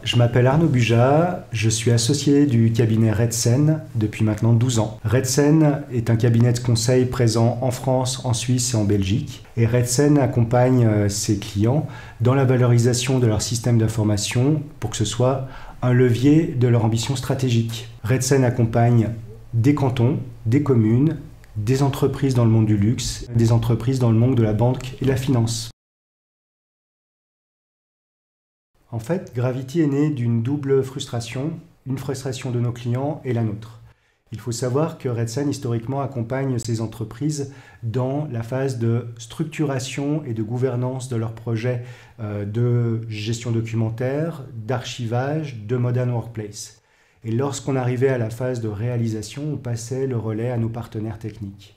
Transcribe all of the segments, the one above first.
Je m'appelle Arnaud Bujat, je suis associé du cabinet Redsen depuis maintenant 12 ans. Redsen est un cabinet de conseil présent en France, en Suisse et en Belgique. Et Redsen accompagne ses clients dans la valorisation de leur système d'information pour que ce soit un levier de leur ambition stratégique. Redsen accompagne des cantons, des communes, des entreprises dans le monde du luxe, des entreprises dans le monde de la banque et de la finance. En fait, Gravity est né d'une double frustration, une frustration de nos clients et la nôtre. Il faut savoir que Redsen, historiquement, accompagne ces entreprises dans la phase de structuration et de gouvernance de leurs projets de gestion documentaire, d'archivage, de modern workplace. Et lorsqu'on arrivait à la phase de réalisation, on passait le relais à nos partenaires techniques.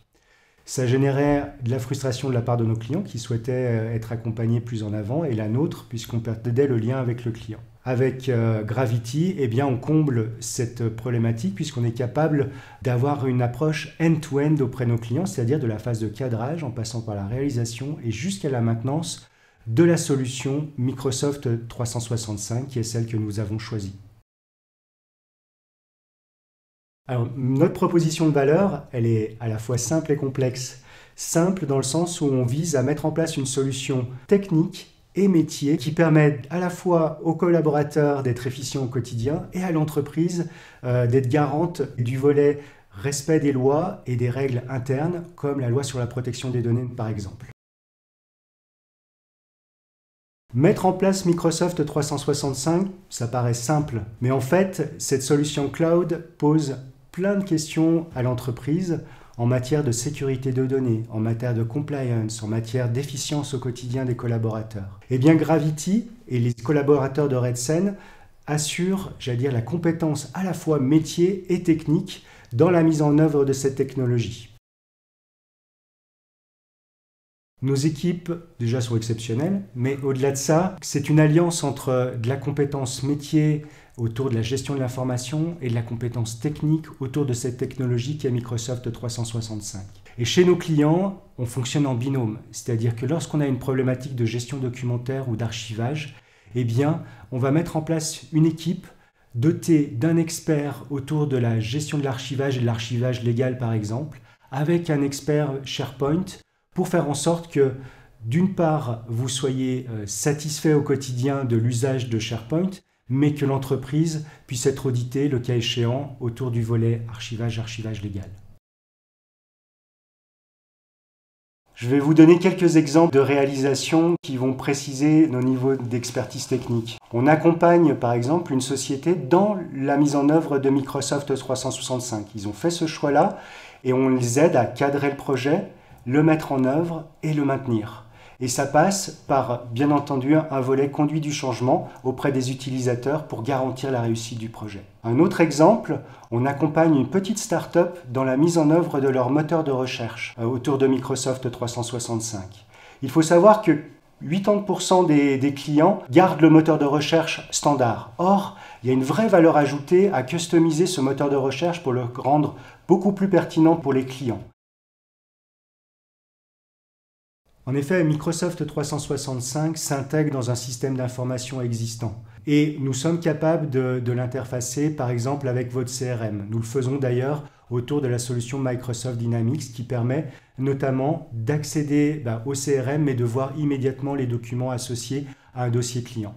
Ça générait de la frustration de la part de nos clients qui souhaitaient être accompagnés plus en avant et la nôtre puisqu'on perdait le lien avec le client. Avec Gravity, eh bien, on comble cette problématique puisqu'on est capable d'avoir une approche end-to-end auprès de nos clients, c'est-à-dire de la phase de cadrage en passant par la réalisation et jusqu'à la maintenance de la solution Microsoft 365 qui est celle que nous avons choisie. Alors, notre proposition de valeur, elle est à la fois simple et complexe. Simple dans le sens où on vise à mettre en place une solution technique et métier qui permet à la fois aux collaborateurs d'être efficients au quotidien et à l'entreprise d'être garante du volet respect des lois et des règles internes, comme la loi sur la protection des données par exemple. Mettre en place Microsoft 365, ça paraît simple, mais en fait, cette solution cloud pose plein de questions à l'entreprise en matière de sécurité de données, en matière de compliance, en matière d'efficience au quotidien des collaborateurs. Eh bien, Gravity et les collaborateurs de Redsen assurent, j'allais dire, la compétence à la fois métier et technique dans la mise en œuvre de cette technologie. Nos équipes, déjà, sont exceptionnelles, mais au-delà de ça, c'est une alliance entre de la compétence métier autour de la gestion de l'information et de la compétence technique autour de cette technologie qui est Microsoft 365. Et chez nos clients, on fonctionne en binôme, c'est-à-dire que lorsqu'on a une problématique de gestion documentaire ou d'archivage, eh bien, on va mettre en place une équipe dotée d'un expert autour de la gestion de l'archivage et de l'archivage légal, par exemple, avec un expert SharePoint, pour faire en sorte que, d'une part, vous soyez satisfait au quotidien de l'usage de SharePoint, mais que l'entreprise puisse être auditée, le cas échéant, autour du volet archivage légal. Je vais vous donner quelques exemples de réalisations qui vont préciser nos niveaux d'expertise technique. On accompagne, par exemple, une société dans la mise en œuvre de Microsoft 365. Ils ont fait ce choix-là et on les aide à cadrer le projet, le mettre en œuvre et le maintenir. Et ça passe par, bien entendu, un volet conduit du changement auprès des utilisateurs pour garantir la réussite du projet. Un autre exemple, on accompagne une petite start-up dans la mise en œuvre de leur moteur de recherche autour de Microsoft 365. Il faut savoir que 80% des clients gardent le moteur de recherche standard. Or, il y a une vraie valeur ajoutée à customiser ce moteur de recherche pour le rendre beaucoup plus pertinent pour les clients. En effet, Microsoft 365 s'intègre dans un système d'information existant et nous sommes capables de l'interfacer par exemple avec votre CRM. Nous le faisons d'ailleurs autour de la solution Microsoft Dynamics qui permet notamment d'accéder au CRM et de voir immédiatement les documents associés à un dossier client.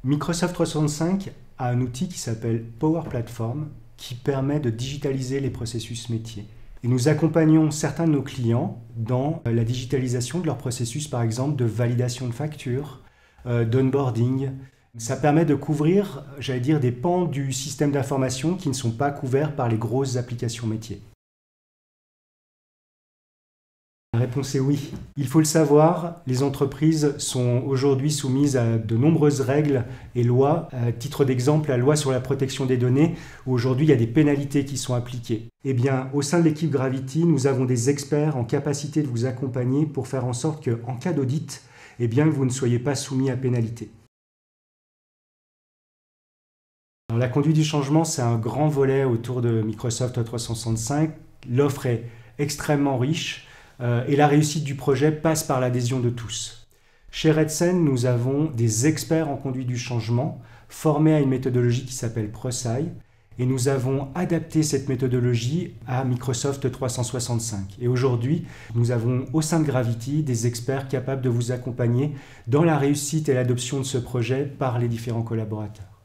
Microsoft 365 a un outil qui s'appelle Power Platform qui permet de digitaliser les processus métiers. Et nous accompagnons certains de nos clients dans la digitalisation de leur processus, par exemple, de validation de factures, d'onboarding. Ça permet de couvrir, j'allais dire, des pans du système d'information qui ne sont pas couverts par les grosses applications métiers. La réponse est oui. Il faut le savoir, les entreprises sont aujourd'hui soumises à de nombreuses règles et lois. À titre d'exemple, la loi sur la protection des données, où aujourd'hui il y a des pénalités qui sont appliquées. Eh bien, au sein de l'équipe Gravity, nous avons des experts en capacité de vous accompagner pour faire en sorte qu'en cas d'audit, eh bien, vous ne soyez pas soumis à pénalité. Alors, la conduite du changement, c'est un grand volet autour de Microsoft 365. L'offre est extrêmement riche et la réussite du projet passe par l'adhésion de tous. Chez Redsen, nous avons des experts en conduite du changement formés à une méthodologie qui s'appelle ProSci, et nous avons adapté cette méthodologie à Microsoft 365. Et aujourd'hui, nous avons au sein de Gravity des experts capables de vous accompagner dans la réussite et l'adoption de ce projet par les différents collaborateurs.